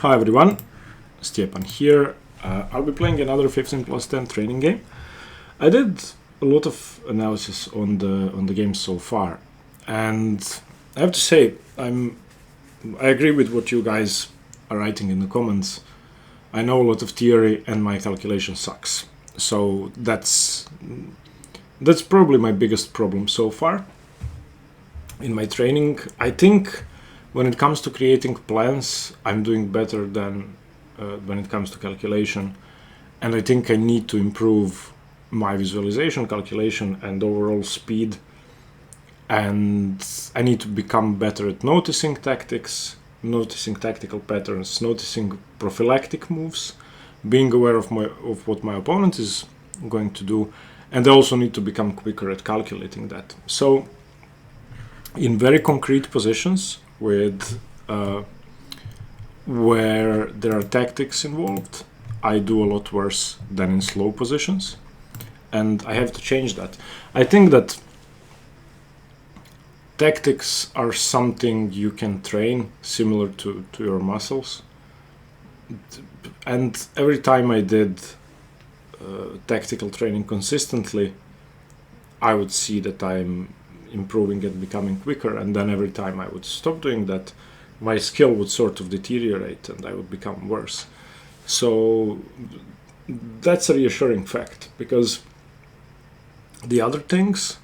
Hi everyone, Stepan here. I'll be playing another 15+10 training game. I did a lot of analysis on the game so far, and I have to say I agree with what you guys are writing in the comments. I know a lot of theory and my calculation sucks, so that's probably my biggest problem so far in my training. I think when it comes to creating plans, I'm doing better than when it comes to calculation. And I think I need to improve my visualization, calculation, and overall speed. And I need to become better at noticing tactics, noticing tactical patterns, noticing prophylactic moves, being aware of what my opponent is going to do. And I also need to become quicker at calculating that. So in very concrete positions, with where there are tactics involved, I do a lot worse than in slow positions, and I have to change that. I think that tactics are something you can train similar to your muscles, and every time I did tactical training consistently, I would see that I'm improving and becoming quicker, and then every time I would stop doing that, my skill would sort of deteriorate and I would become worse. So that's a reassuring fact, because the other things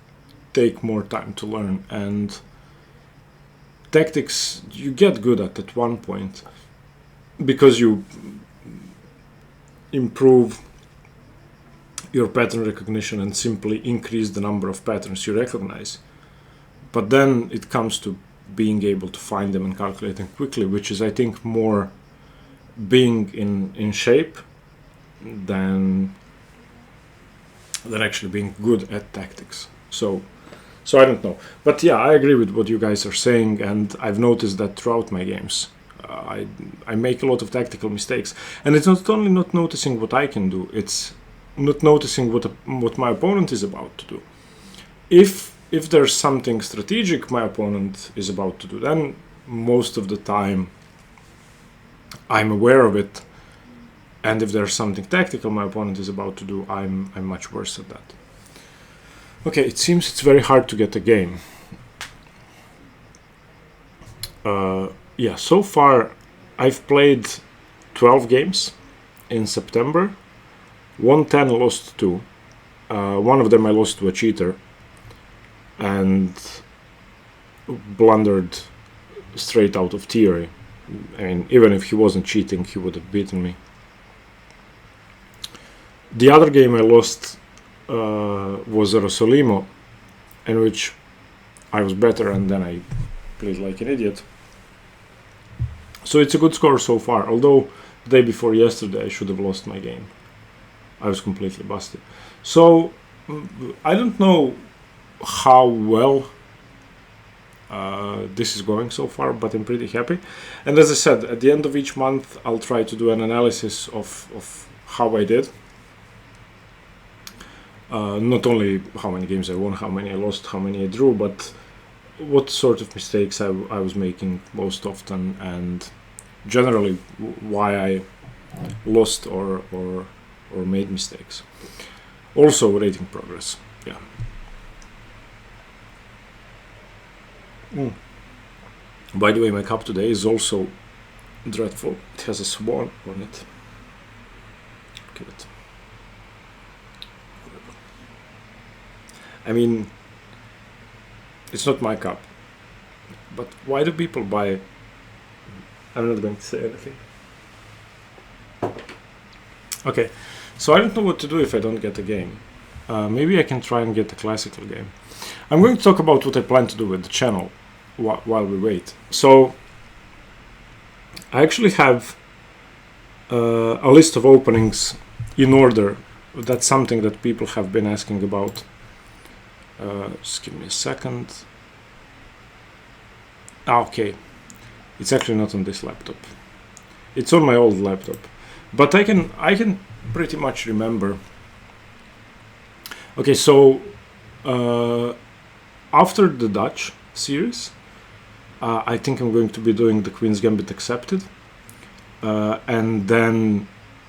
take more time to learn, and tactics you get good at one point because you improve your pattern recognition and simply increase the number of patterns you recognize. But then it comes to being able to find them and calculate them quickly, which is, I think, more being in shape than actually being good at tactics. So I don't know. But yeah, I agree with what you guys are saying, and I've noticed that throughout my games. I make a lot of tactical mistakes. And it's not only not noticing what I can do, it's not noticing what my opponent is about to do. If there's something strategic my opponent is about to do, then most of the time I'm aware of it. And if there's something tactical my opponent is about to do, I'm much worse at that. Okay, it seems it's very hard to get a game. Yeah, so far I've played 12 games in September. Won 10, lost 2. One of them I lost to a cheater and blundered straight out of theory. I mean, even if he wasn't cheating, he would have beaten me. The other game I lost was Rosolimo, in which I was better and then I played like an idiot. So it's a good score so far, although the day before yesterday I should have lost my game. I was completely busted. So I don't know how well this is going so far, but I'm pretty happy. And as I said, at the end of each month I'll try to do an analysis of how I did. Not only how many games I won, how many I lost, how many I drew, but what sort of mistakes I was making most often, and generally why I lost or made mistakes. Also rating progress. Yeah. By the way, my cup today is also dreadful. It has a swan on it. Look at it. I mean, it's not my cup. But why do people buy it? I'm not going to say anything. Okay, so I don't know what to do if I don't get a game. Maybe I can try and get a classical game. I'm going to talk about what I plan to do with the channel while we wait. So I actually have a list of openings in order. That's something that people have been asking about. Just give me a second. Okay, it's actually not on this laptop. It's on my old laptop, but I can pretty much remember. Okay, so after the Dutch series, I think I'm going to be doing the Queen's Gambit Accepted, and then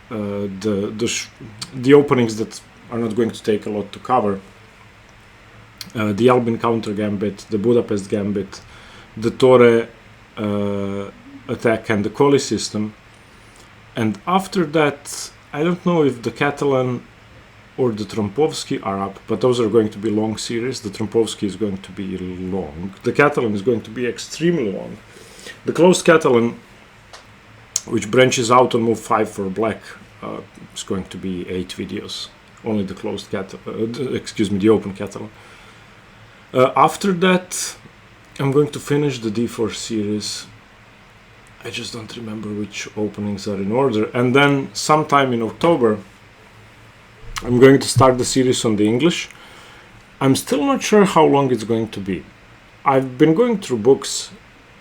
the openings that are not going to take a lot to cover. The Albin counter gambit, the Budapest gambit, the Torre attack, and the Colli system. And after that, I don't know if the Catalan or the Trompovsky are up, but those are going to be long series. The Trompovsky is going to be long. The Catalan is going to be extremely long. The closed Catalan, which branches out on move 5 for black, is going to be 8 videos. Only the closed Catalan, the open Catalan. After that, I'm going to finish the D4 series. I just don't remember which openings are in order. And then sometime in October, I'm going to start the series on the English. I'm still not sure how long it's going to be. I've been going through books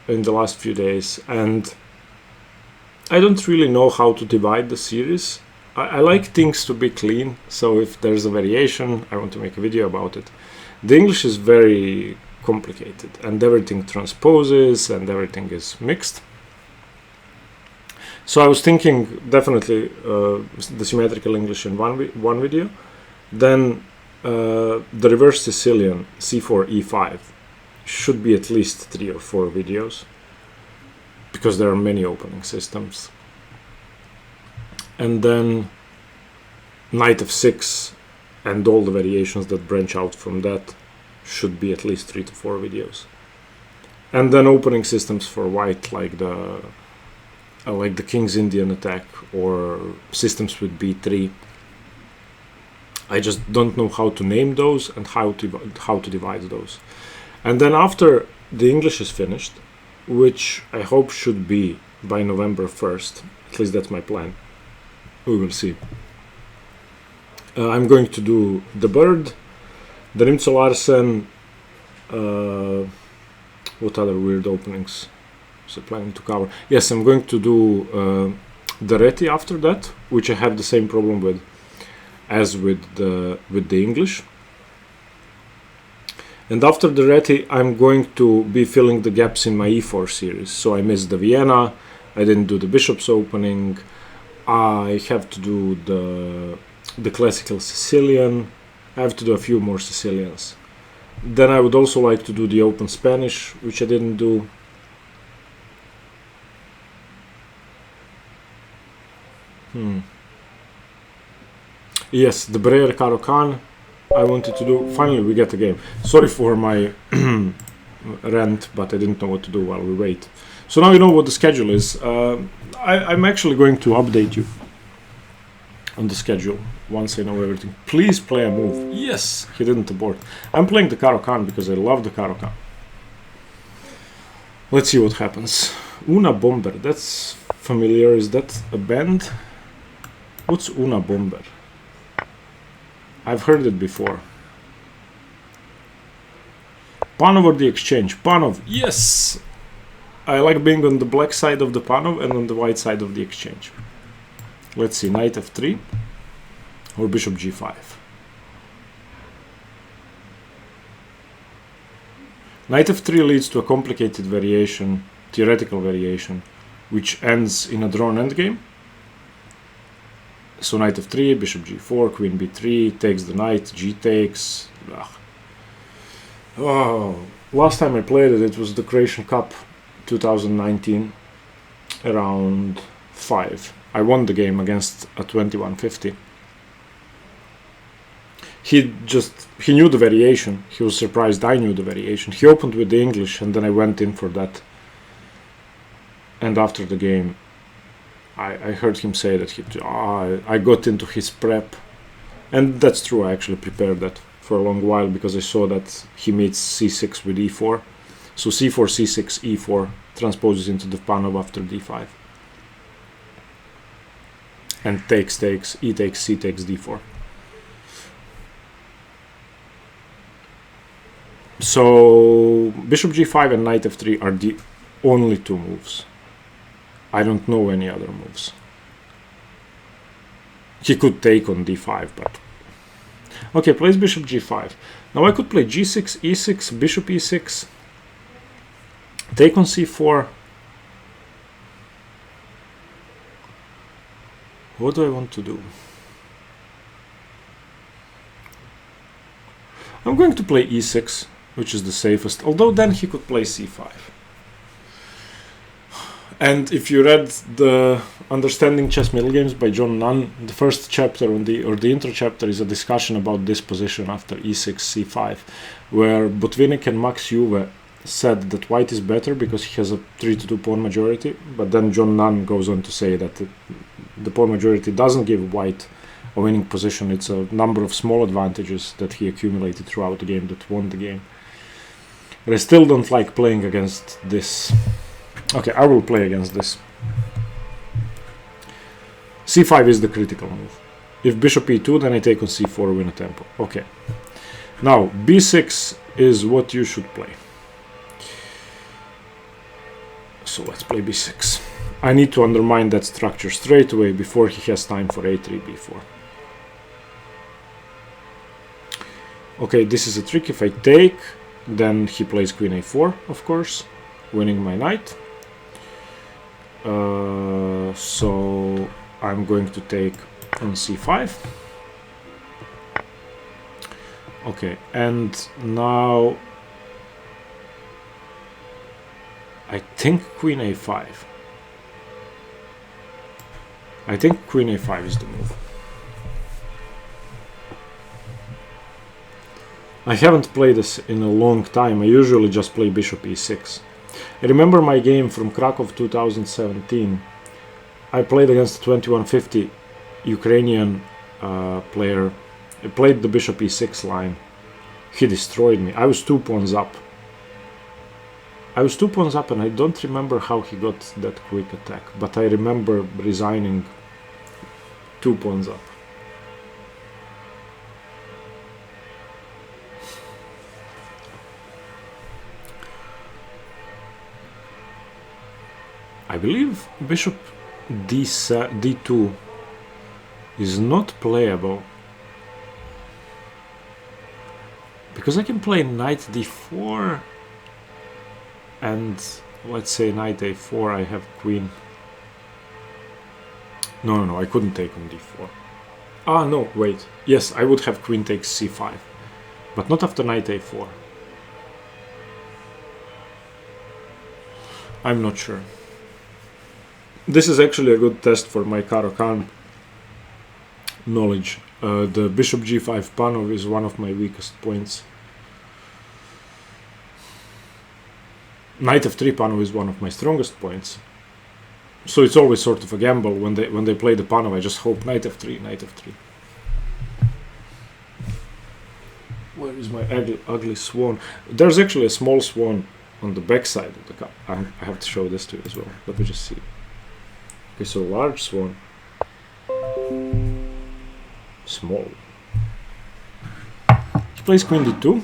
in the last few days, and I don't really know how to divide the series. I like things to be clean, so if there's a variation, I want to make a video about it. The English is very complicated, and everything transposes, and everything is mixed. So I was thinking definitely the symmetrical English in one video, then the reverse Sicilian C4 E5 should be at least 3 or 4 videos, because there are many opening systems. And then Knight f6 and all the variations that branch out from that should be at least 3 to 4 videos. And then opening systems for white, like the King's Indian attack or systems with b3. I just don't know how to name those and how to divide those. And then after the English is finished, which I hope should be by November 1st, at least that's my plan. We will see. I'm going to do the Bird, the Nimzo Larsen, what other weird openings so planning to cover? Yes, I'm going to do the Reti after that, which I have the same problem with as with the English. And after the Reti, I'm going to be filling the gaps in my E4 series. So I missed the Vienna, I didn't do the Bishop's opening, I have to do the classical Sicilian, I have to do a few more Sicilians. Then I would also like to do the Open Spanish, which I didn't do. Yes, the Breyer Karo-Kann I wanted to do. Finally we get a game. Sorry for my rant, but I didn't know what to do while we wait. So now you know what the schedule is. I'm actually going to update you on the schedule once I know everything. Please play a move. Yes, he didn't abort. I'm playing the Karo-Kann because I love the Karo-Kann. Let's see what happens. Una Bomber, that's familiar. Is that a band? What's Una Bomber? I've heard it before. Panov or the exchange? Panov, yes! I like being on the black side of the Panov and on the white side of the exchange. Let's see, Knight f3 or Bishop g5. Knight f3 leads to a complicated variation, theoretical variation, which ends in a drawn endgame. So Knight f3, Bishop g4, Queen b3, takes the knight, g takes. Ugh. Oh, last time I played it, it was the Croatian Cup 2019, around 5. I won the game against a 2150. He knew the variation. He was surprised I knew the variation. He opened with the English and then I went in for that. And after the game, I heard him say that I got into his prep. And that's true, I actually prepared that for a long while because I saw that he meets c6 with e4. So c4, c6, e4 transposes into the Panov after d5. And takes, e takes, c takes, d4. So Bishop g5 and Knight f3 are the only two moves. I don't know any other moves. He could take on d5, but... Okay, plays Bishop g5. Now I could play g6, e6, Bishop e6, take on c4. What do I want to do? I'm going to play e6, which is the safest, although then he could play c5. And if you read the Understanding Chess Middle Games by John Nunn, the first chapter the intro chapter is a discussion about this position after e6, c5, where Botvinnik and Max Juve said that white is better because he has a 3-2 pawn majority, but then John Nunn goes on to say that the pawn majority doesn't give white a winning position. It's a number of small advantages that he accumulated throughout the game that won the game. But I still don't like playing against this. Okay, I will play against this. c5 is the critical move. If bishop e2, then I take on c4, win a tempo. Okay. Now, b6 is what you should play. So let's play b6. I need to undermine that structure straight away before he has time for a3, b4. Okay, this is a trick. If I take, then he plays queen a4, of course, winning my knight. So I'm going to take on c5. Okay, and now I think queen a5. I think queen a5 is the move. I haven't played this in a long time. I usually just play bishop e6. I remember my game from Krakow 2017. I played against a 2150 Ukrainian player. I played the bishop e6 line. He destroyed me. I was 2 pawns up. And I don't remember how he got that quick attack, but I remember resigning 2 pawns up. I believe bishop d2 is not playable because I can play knight d4 and let's say knight a4. I have queen. No, I couldn't take on d4. Ah, no, wait. Yes, I would have queen takes c5, but not after knight a4. I'm not sure. This is actually a good test for my Karo-Kann knowledge. The bishop g5 Panov is one of my weakest points. Knight f3 Panov is one of my strongest points. So it's always sort of a gamble when they play the Panov. I just hope knight f3, knight f3. Where is my ugly swan? There's actually a small swan on the back side of the cup. I have to show this to you as well. Let me just see. Okay, so large swan. Small. He plays queen d2.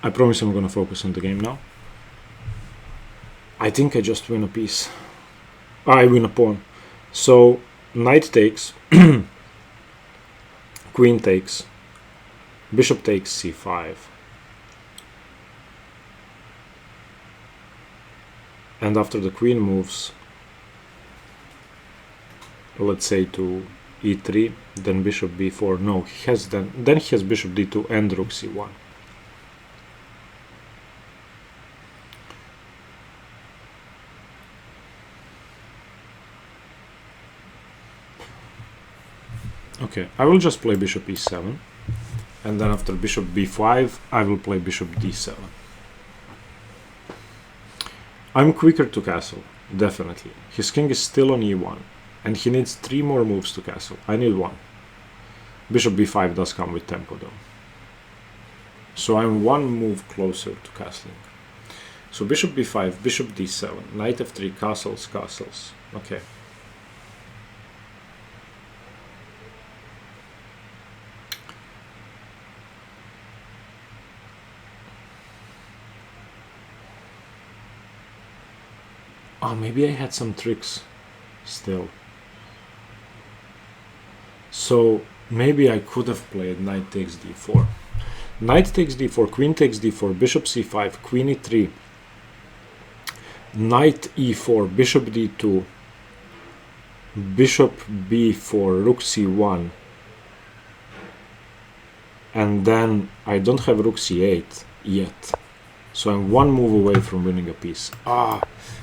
I promise I'm gonna focus on the game now. I think I just win a piece. I win a pawn. So knight takes, queen takes, bishop takes c5. And after the queen moves, let's say to e3, then bishop b4. No, he has then he has bishop d2 and rook c1. Okay, I will just play bishop e7, and then after bishop b5, I will play bishop d7. I'm quicker to castle, definitely. His king is still on e1, and he needs 3 more moves to castle. I need 1. Bishop b5 does come with tempo though. So I'm 1 move closer to castling. So bishop b5, bishop d7, knight f3, castles, castles. Okay. Oh, maybe I had some tricks still. So maybe I could have played knight takes d4. Knight takes d4, queen takes d4, bishop c5, queen e3, knight e4, bishop d2, bishop b4, rook c1, and then I don't have rook c8 yet, so I'm one move away from winning a piece.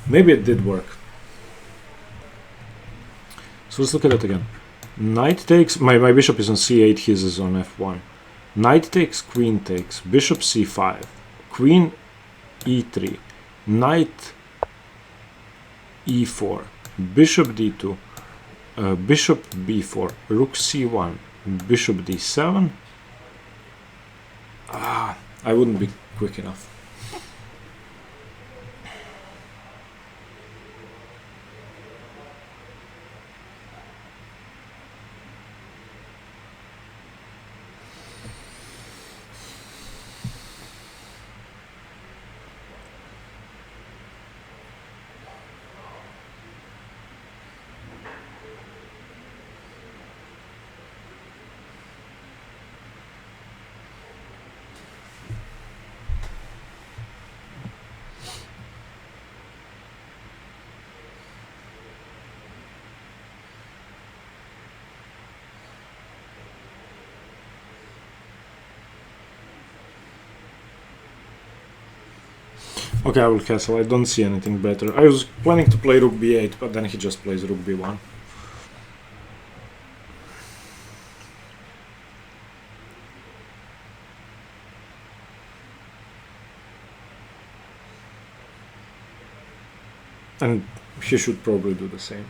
Maybe it did work. So let's look at it again. Knight takes, my bishop is on c8, his is on f1. Knight takes, queen takes, bishop c5, queen e3, knight e4, bishop d2, bishop b4, rook c1, bishop d7. I wouldn't be quick enough. Okay, I will castle. I don't see anything better. I was planning to play rook b8, but then he just plays rook b1. And he should probably do the same.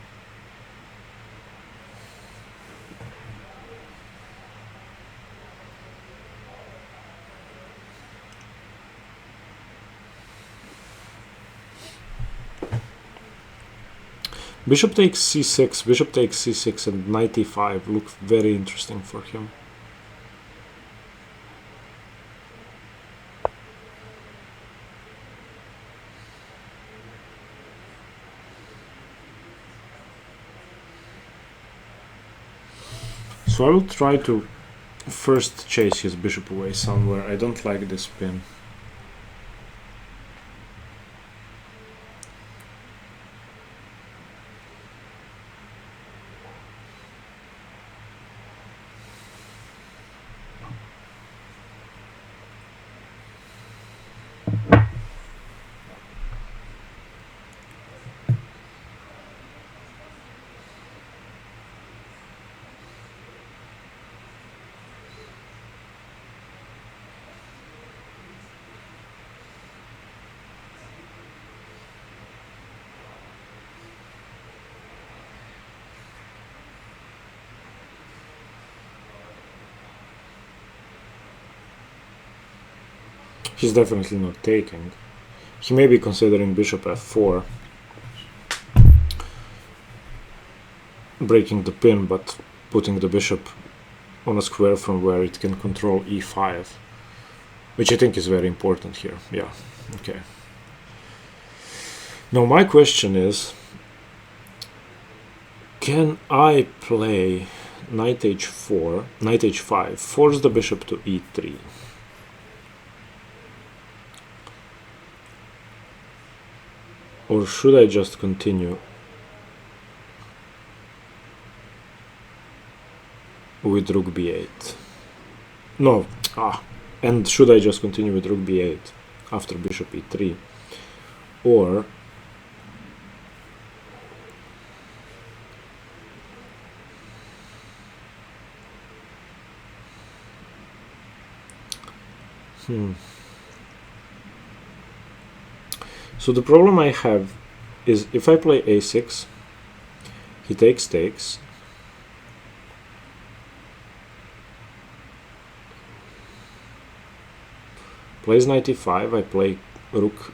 Bishop takes c6, bishop takes c6, and knight e5 look very interesting for him. So I will try to first chase his bishop away somewhere. I don't like this pin. He's definitely not taking. He may be considering bishop f4, breaking the pin, but putting the bishop on a square from where it can control e5, which I think is very important here. Yeah, okay. Now my question is, can I play knight h4, knight h5, force the bishop to e3? Or should I just continue with rook b8? No, and should I just continue with rook b8 after bishop e3? Or So the problem I have is if I play a6, he takes, plays knight e5, I play rook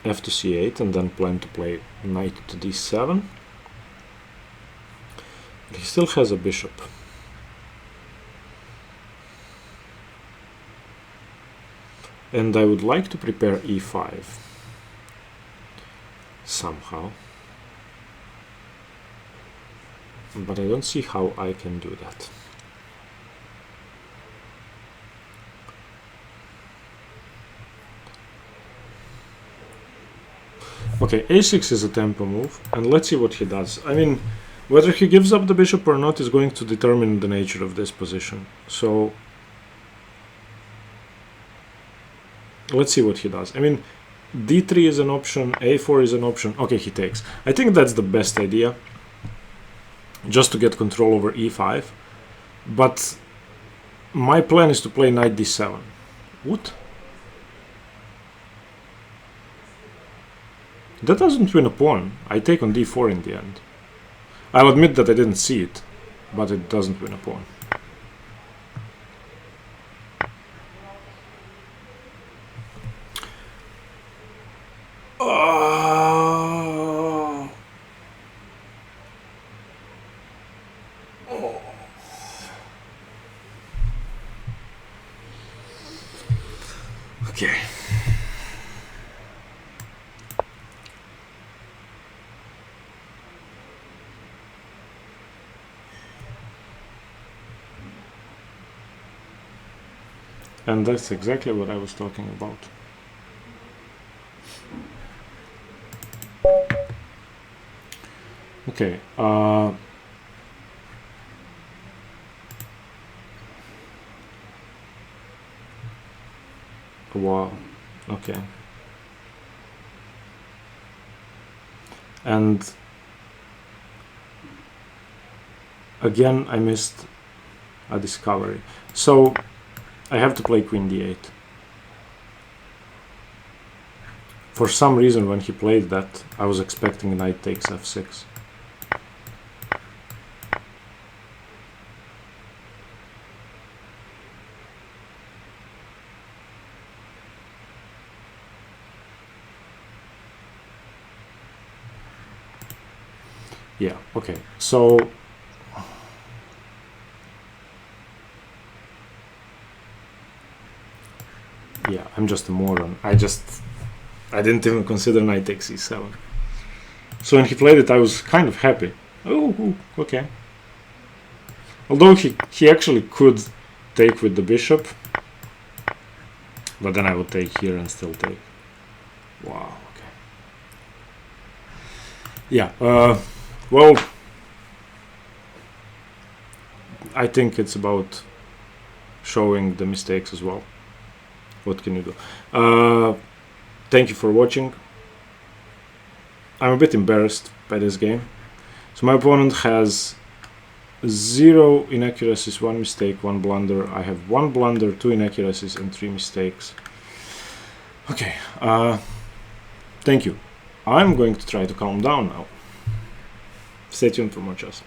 f to c8, and then plan to play knight to d7. He still has a bishop. And I would like to prepare e5 somehow, but I don't see how I can do that. Okay, a6 is a tempo move, and let's see what he does. I mean, Whether he gives up the bishop or not is going to determine the nature of this position. So let's see what he does. I mean, d3 is an option, a4 is an option. Okay, he takes. I think that's the best idea, just to get control over e5. But my plan is to play knight d7. What? That doesn't win a pawn. I take on d4 in the end. I'll admit that I didn't see it, but it doesn't win a pawn. Oh. Oh. Okay. And that's exactly what I was talking about. Okay. Wow. Okay. And again, I missed a discovery. So I have to play queen d8. For some reason, when he played that, I was expecting knight takes f6. Yeah, okay, so yeah, I'm just a moron. I didn't even consider knight takes e7. So when he played it, I was kind of happy. Oh, okay. Although he actually could take with the bishop, but then I would take here and still take. Wow, okay. Yeah, well, I think it's about showing the mistakes as well. What can you do? Thank you for watching. I'm a bit embarrassed by this game. So my opponent has 0 inaccuracies, 1 mistake, 1 blunder. I have 1 blunder, 2 inaccuracies, and 3 mistakes. Okay, thank you. I'm going to try to calm down now. Stay tuned for more chess.